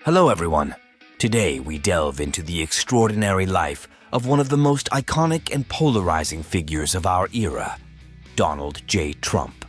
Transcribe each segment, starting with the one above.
Hello everyone. Today we delve into the extraordinary life of one of the most iconic and polarizing figures of our era, Donald J. Trump.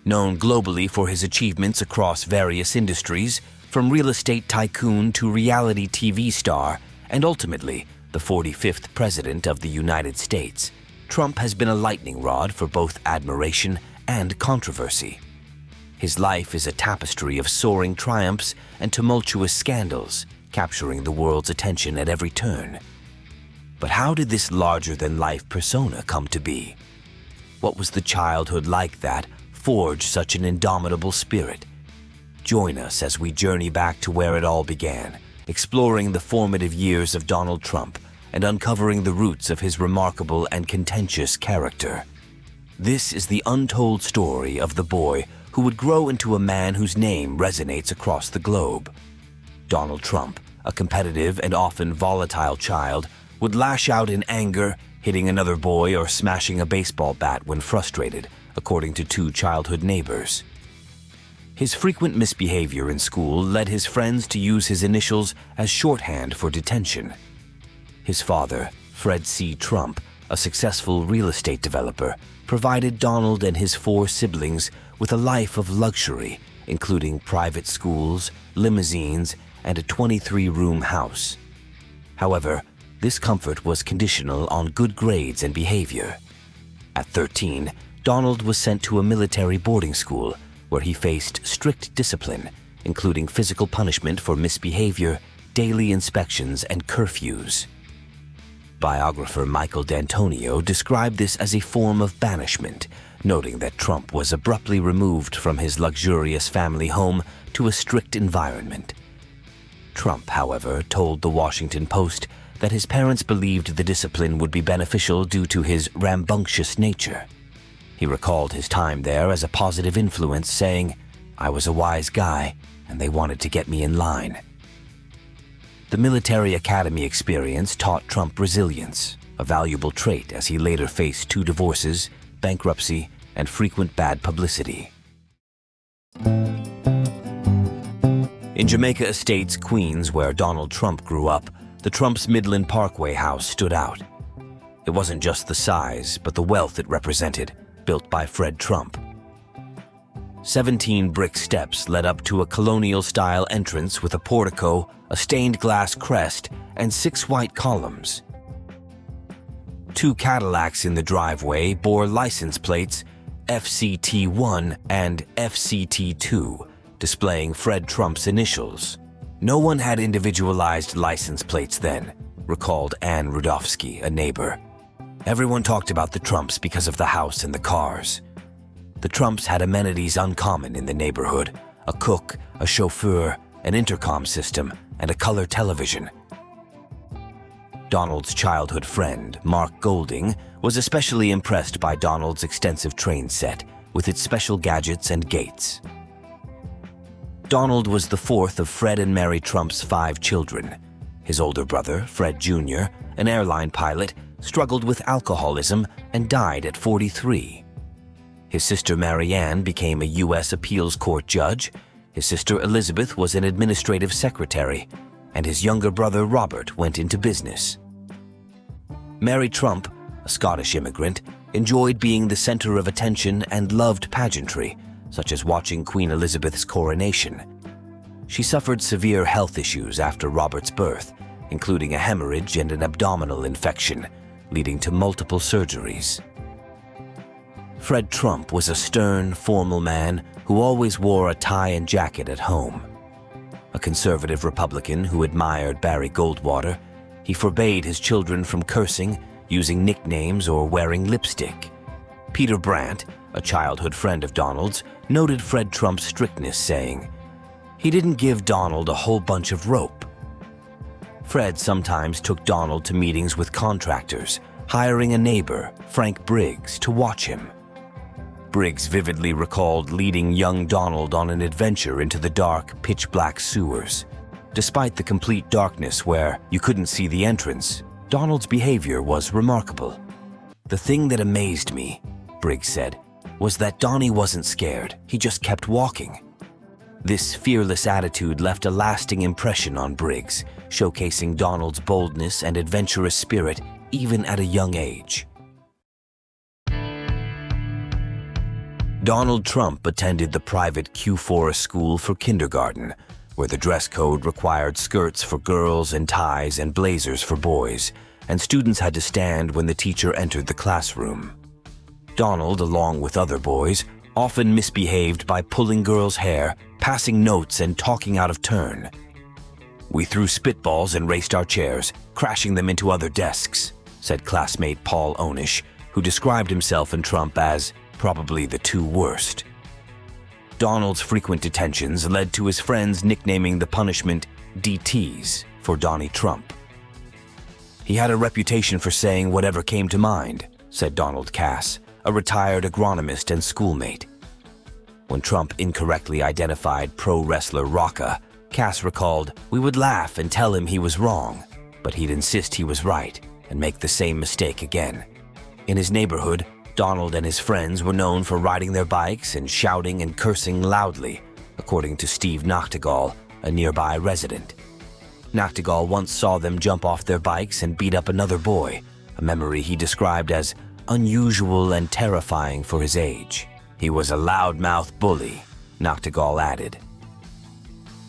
Known globally for his achievements across various industries, from real estate tycoon to reality TV star, and ultimately the 45th President of the United States, Trump has been a lightning rod for both admiration and controversy. His life is a tapestry of soaring triumphs and tumultuous scandals, capturing the world's attention at every turn. But how did this larger-than-life persona come to be? What was the childhood like that forged such an indomitable spirit? Join us as we journey back to where it all began, exploring the formative years of Donald Trump and uncovering the roots of his remarkable and contentious character. This is the untold story of the boy who would grow into a man whose name resonates across the globe. Donald Trump, a competitive and often volatile child, would lash out in anger, hitting another boy or smashing a baseball bat when frustrated, according to two childhood neighbors. His frequent misbehavior in school led his friends to use his initials as shorthand for detention. His father, Fred C. Trump, a successful real estate developer, provided Donald and his four siblings with a life of luxury, including private schools, limousines, and a 23-room house. However, this comfort was conditional on good grades and behavior. At 13, Donald was sent to a military boarding school where he faced strict discipline, including physical punishment for misbehavior, daily inspections, and curfews. Biographer Michael D'Antonio described this as a form of banishment, noting that Trump was abruptly removed from his luxurious family home to a strict environment. Trump, however, told the Washington Post that his parents believed the discipline would be beneficial due to his rambunctious nature. He recalled his time there as a positive influence, saying, "I was a wise guy, and they wanted to get me in line." The military academy experience taught Trump resilience, a valuable trait as he later faced 2 divorces, bankruptcy, and frequent bad publicity. In Jamaica Estates, Queens, where Donald Trump grew up, the Trump's Midland Parkway house stood out. It wasn't just the size, but the wealth it represented, built by Fred Trump. 17 brick steps led up to a colonial-style entrance with a portico, a stained glass crest, and 6 white columns. 2 Cadillacs in the driveway bore license plates FCT1 and FCT2, displaying Fred Trump's initials. No one had individualized license plates then, recalled Ann Rudofsky, a neighbor. Everyone talked about the Trumps because of the house and the cars. The Trumps had amenities uncommon in the neighborhood: a cook, a chauffeur, an intercom system, and a color television. Donald's childhood friend, Mark Golding, was especially impressed by Donald's extensive train set, with its special gadgets and gates. Donald was the 4th of Fred and Mary Trump's 5 children. His older brother, Fred Jr., an airline pilot, struggled with alcoholism and died at 43. His sister Marianne became a U.S. appeals court judge, his sister Elizabeth was an administrative secretary, and his younger brother Robert went into business. Mary Trump, a Scottish immigrant, enjoyed being the center of attention and loved pageantry, such as watching Queen Elizabeth's coronation. She suffered severe health issues after Robert's birth, including a hemorrhage and an abdominal infection, leading to multiple surgeries. Fred Trump was a stern, formal man who always wore a tie and jacket at home. A conservative Republican who admired Barry Goldwater, he forbade his children from cursing, using nicknames, or wearing lipstick. Peter Brandt, a childhood friend of Donald's, noted Fred Trump's strictness, saying, "He didn't give Donald a whole bunch of rope." Fred sometimes took Donald to meetings with contractors, hiring a neighbor, Frank Briggs, to watch him. Briggs vividly recalled leading young Donald on an adventure into the dark, pitch-black sewers. Despite the complete darkness where you couldn't see the entrance, Donald's behavior was remarkable. "The thing that amazed me," Briggs said, "was that Donnie wasn't scared. He just kept walking." This fearless attitude left a lasting impression on Briggs, showcasing Donald's boldness and adventurous spirit even at a young age. Donald Trump attended the private Q Forest School for kindergarten, where the dress code required skirts for girls and ties and blazers for boys, and students had to stand when the teacher entered the classroom. Donald, along with other boys, often misbehaved by pulling girls' hair, passing notes, and talking out of turn. "We threw spitballs and raced our chairs, crashing them into other desks," said classmate Paul Onish, who described himself and Trump as probably the two worst. Donald's frequent detentions led to his friends nicknaming the punishment DTs for Donnie Trump. "He had a reputation for saying whatever came to mind," said Donald Cass, a retired agronomist and schoolmate. When Trump incorrectly identified pro wrestler Rocca, Cass recalled, "We would laugh and tell him he was wrong, but he'd insist he was right and make the same mistake again." In his neighborhood, Donald and his friends were known for riding their bikes and shouting and cursing loudly, according to Steve Nachtigall, a nearby resident. Nachtigall once saw them jump off their bikes and beat up another boy, a memory he described as unusual and terrifying for his age. "He was a loudmouth bully," Nachtigall added.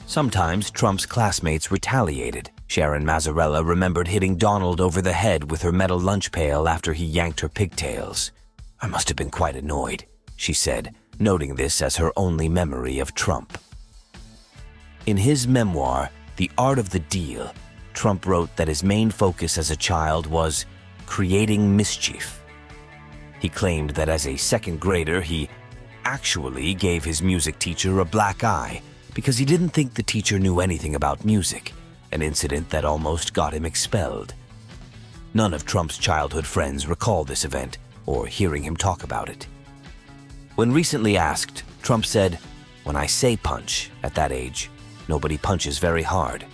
Sometimes Trump's classmates retaliated. Sharon Mazzarella remembered hitting Donald over the head with her metal lunch pail after he yanked her pigtails. "I must have been quite annoyed," she said, noting this as her only memory of Trump. In his memoir, The Art of the Deal, Trump wrote that his main focus as a child was creating mischief. He claimed that as a second grader, he actually gave his music teacher a black eye because he didn't think the teacher knew anything about music, an incident that almost got him expelled. None of Trump's childhood friends recall this event or hearing him talk about it. When recently asked, Trump said, "When I say punch, at that age, nobody punches very hard."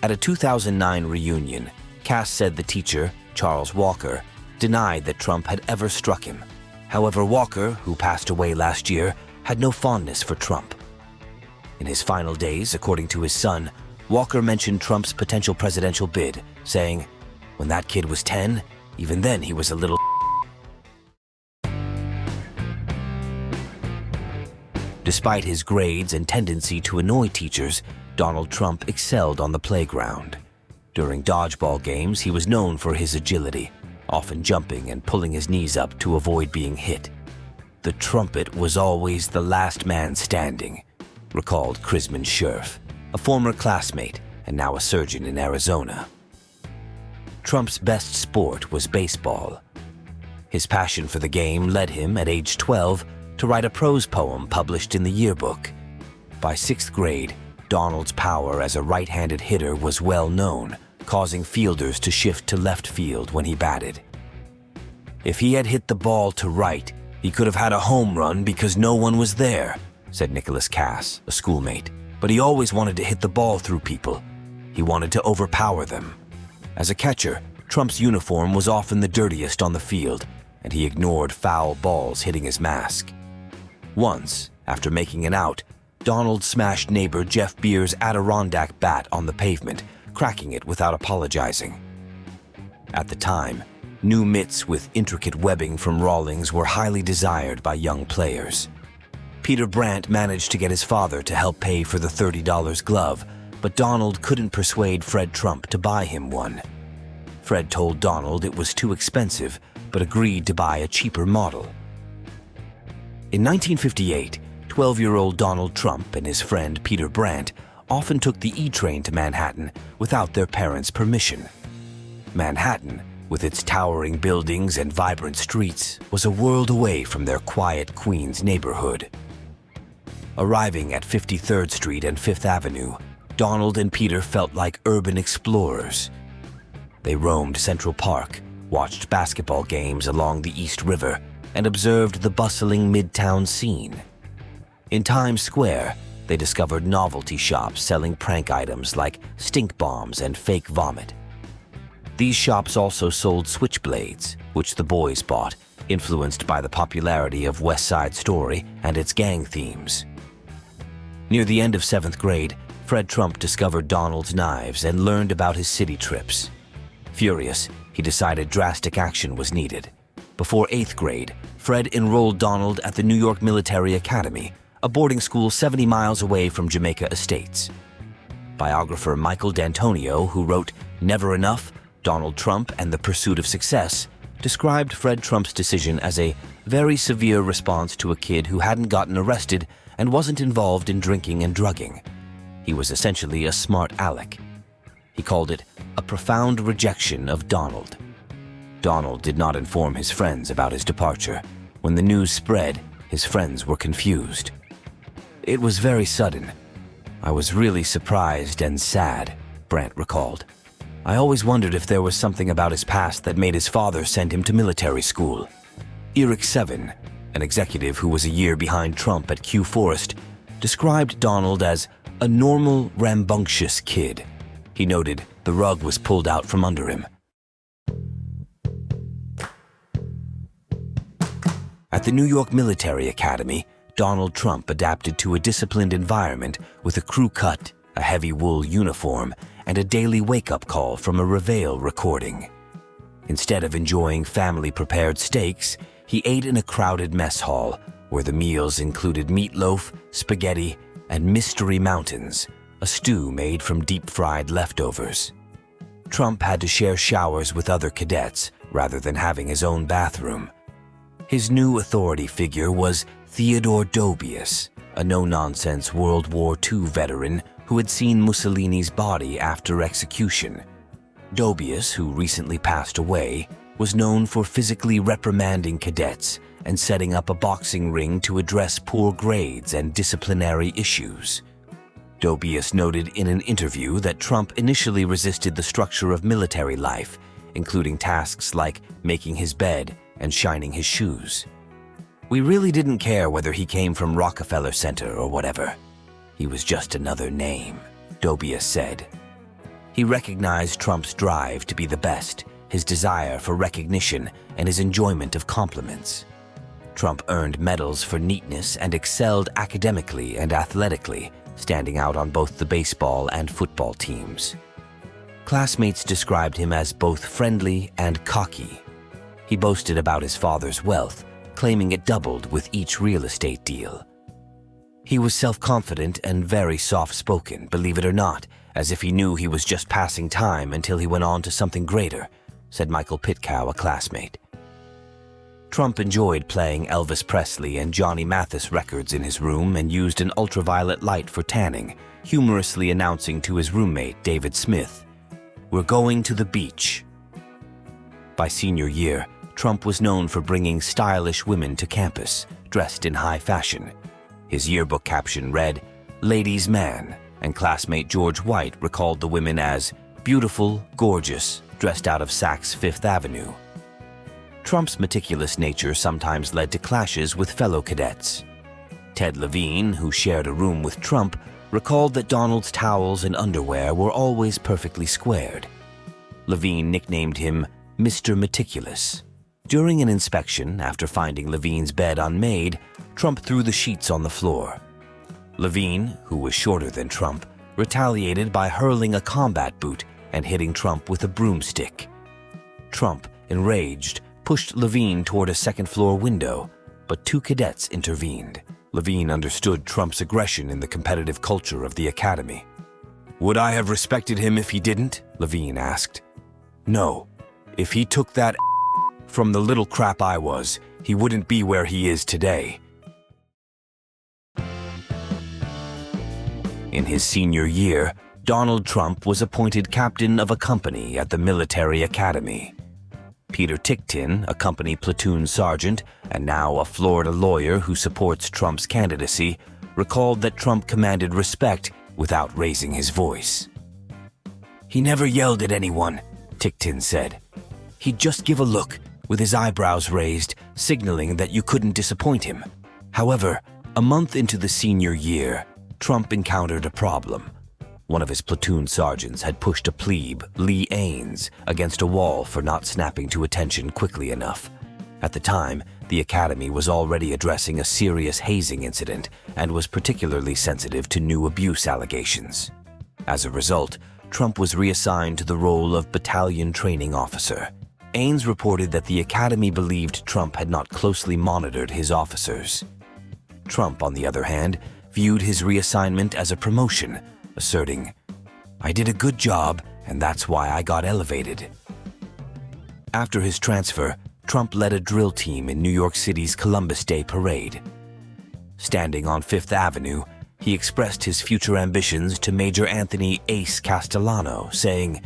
At a 2009 reunion, Cass said the teacher, Charles Walker, denied that Trump had ever struck him. However, Walker, who passed away last year, had no fondness for Trump. In his final days, according to his son, Walker mentioned Trump's potential presidential bid, saying, "When that kid was 10, even then he was a little." Despite his grades and tendency to annoy teachers, Donald Trump excelled on the playground. During dodgeball games, he was known for his agility, often jumping and pulling his knees up to avoid being hit. "The trumpet was always the last man standing," recalled Chrisman Scherf, a former classmate and now a surgeon in Arizona. Trump's best sport was baseball. His passion for the game led him, at age 12, to write a prose poem published in the yearbook. By 6th grade, Donald's power as a right-handed hitter was well known, causing fielders to shift to left field when he batted. "If he had hit the ball to right, he could have had a home run because no one was there," said Nicholas Cass, a schoolmate. "But he always wanted to hit the ball through people. He wanted to overpower them." As a catcher, Trump's uniform was often the dirtiest on the field, and he ignored foul balls hitting his mask. Once, after making an out, Donald smashed neighbor Jeff Beer's Adirondack bat on the pavement, cracking it without apologizing. At the time, new mitts with intricate webbing from Rawlings were highly desired by young players. Peter Brandt managed to get his father to help pay for the $30 glove, but Donald couldn't persuade Fred Trump to buy him one. Fred told Donald it was too expensive, but agreed to buy a cheaper model. In 1958, 12-year-old Donald Trump and his friend Peter Brandt often took the E-train to Manhattan without their parents' permission. Manhattan, with its towering buildings and vibrant streets, was a world away from their quiet Queens neighborhood. Arriving at 53rd Street and 5th Avenue, Donald and Peter felt like urban explorers. They roamed Central Park, watched basketball games along the East River, and observed the bustling Midtown scene. In Times Square, they discovered novelty shops selling prank items like stink bombs and fake vomit. These shops also sold switchblades, which the boys bought, influenced by the popularity of West Side Story and its gang themes. Near the end of 7th grade, Fred Trump discovered Donald's knives and learned about his city trips. Furious, he decided drastic action was needed. Before 8th grade, Fred enrolled Donald at the New York Military Academy, a boarding school 70 miles away from Jamaica Estates. Biographer Michael D'Antonio, who wrote Never Enough, Donald Trump and the Pursuit of Success, described Fred Trump's decision as a very severe response to a kid who hadn't gotten arrested and wasn't involved in drinking and drugging. He was essentially a smart aleck. He called it a profound rejection of Donald. Donald did not inform his friends about his departure. When the news spread, his friends were confused. It was very sudden. I was really surprised and sad, Brandt recalled. I always wondered if there was something about his past that made his father send him to military school. Eric Seven, an executive who was a year behind Trump at Q Forest, described Donald as a normal, rambunctious kid. He noted the rug was pulled out from under him. At the New York Military Academy, Donald Trump adapted to a disciplined environment with a crew cut, a heavy wool uniform, and a daily wake-up call from a Reveille recording. Instead of enjoying family-prepared steaks, he ate in a crowded mess hall where the meals included meatloaf, spaghetti, and Mystery Mountains, a stew made from deep-fried leftovers. Trump had to share showers with other cadets rather than having his own bathroom. His new authority figure was Theodore Dobius, a no-nonsense World War II veteran who had seen Mussolini's body after execution. Dobius, who recently passed away, was known for physically reprimanding cadets and setting up a boxing ring to address poor grades and disciplinary issues. Dobius noted in an interview that Trump initially resisted the structure of military life, including tasks like making his bed and shining his shoes. We really didn't care whether he came from Rockefeller Center or whatever. He was just another name, Dobius said. He recognized Trump's drive to be the best, his desire for recognition, and his enjoyment of compliments. Trump earned medals for neatness and excelled academically and athletically, standing out on both the baseball and football teams. Classmates described him as both friendly and cocky. He boasted about his father's wealth, claiming it doubled with each real estate deal. He was self-confident and very soft-spoken, believe it or not, as if he knew he was just passing time until he went on to something greater, said Michael Pitkow, a classmate. Trump enjoyed playing Elvis Presley and Johnny Mathis records in his room and used an ultraviolet light for tanning, humorously announcing to his roommate, David Smith, "We're going to the beach." By senior year, Trump was known for bringing stylish women to campus, dressed in high fashion. His yearbook caption read, "Ladies' Man," and classmate George White recalled the women as beautiful, gorgeous, dressed out of Saks Fifth Avenue. Trump's meticulous nature sometimes led to clashes with fellow cadets. Ted Levine, who shared a room with Trump, recalled that Donald's towels and underwear were always perfectly squared. Levine nicknamed him Mr. Meticulous. During an inspection, after finding Levine's bed unmade, Trump threw the sheets on the floor. Levine, who was shorter than Trump, retaliated by hurling a combat boot and hitting Trump with a broomstick. Trump, enraged, pushed Levine toward a second-floor window, but two cadets intervened. Levine understood Trump's aggression in the competitive culture of the academy. "Would I have respected him if he didn't?" Levine asked. "No. If he took that from the little crap I was, he wouldn't be where he is today." In his senior year, Donald Trump was appointed captain of a company at the military academy. Peter Ticktin, a company platoon sergeant and now a Florida lawyer who supports Trump's candidacy, recalled that Trump commanded respect without raising his voice. "He never yelled at anyone," Ticktin said. "He'd just give a look, with his eyebrows raised, signaling that you couldn't disappoint him." However, a month into the senior year, Trump encountered a problem. One of his platoon sergeants had pushed a plebe, Lee Ains, against a wall for not snapping to attention quickly enough. At the time, The academy was already addressing a serious hazing incident and was particularly sensitive to new abuse allegations. As a result, Trump was reassigned to the role of battalion training officer. Ains reported that the academy believed Trump had not closely monitored his officers. Trump, on the other hand, viewed his reassignment as a promotion, asserting, "I did a good job, and that's why I got elevated." After his transfer, Trump led a drill team in New York City's Columbus Day parade. Standing on Fifth Avenue, he expressed his future ambitions to Major Anthony Ace Castellano, saying,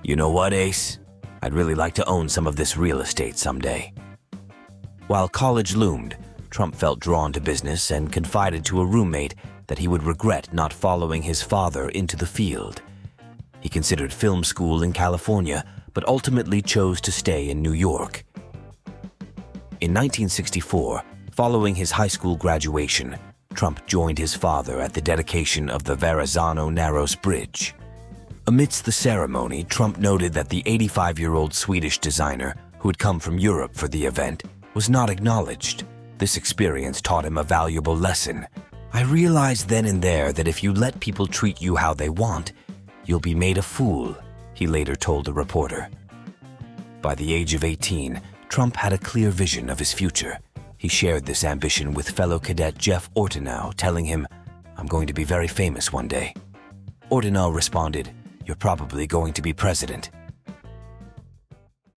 "You know what, Ace? I'd really like to own some of this real estate someday." While college loomed, Trump felt drawn to business and confided to a roommate that he would regret not following his father into the field. He considered film school in California, but ultimately chose to stay in New York. In 1964, following his high school graduation, Trump joined his father at the dedication of the Verrazano-Narrows Bridge. Amidst the ceremony, Trump noted that the 85-year-old Swedish designer, who had come from Europe for the event, was not acknowledged. This experience taught him a valuable lesson. "I realized then and there that if you let people treat you how they want, you'll be made a fool," he later told a reporter. By the age of 18, Trump had a clear vision of his future. He shared this ambition with fellow cadet Jeff Ortenow, telling him, "I'm going to be very famous one day." Ortenow responded, "You're probably going to be president."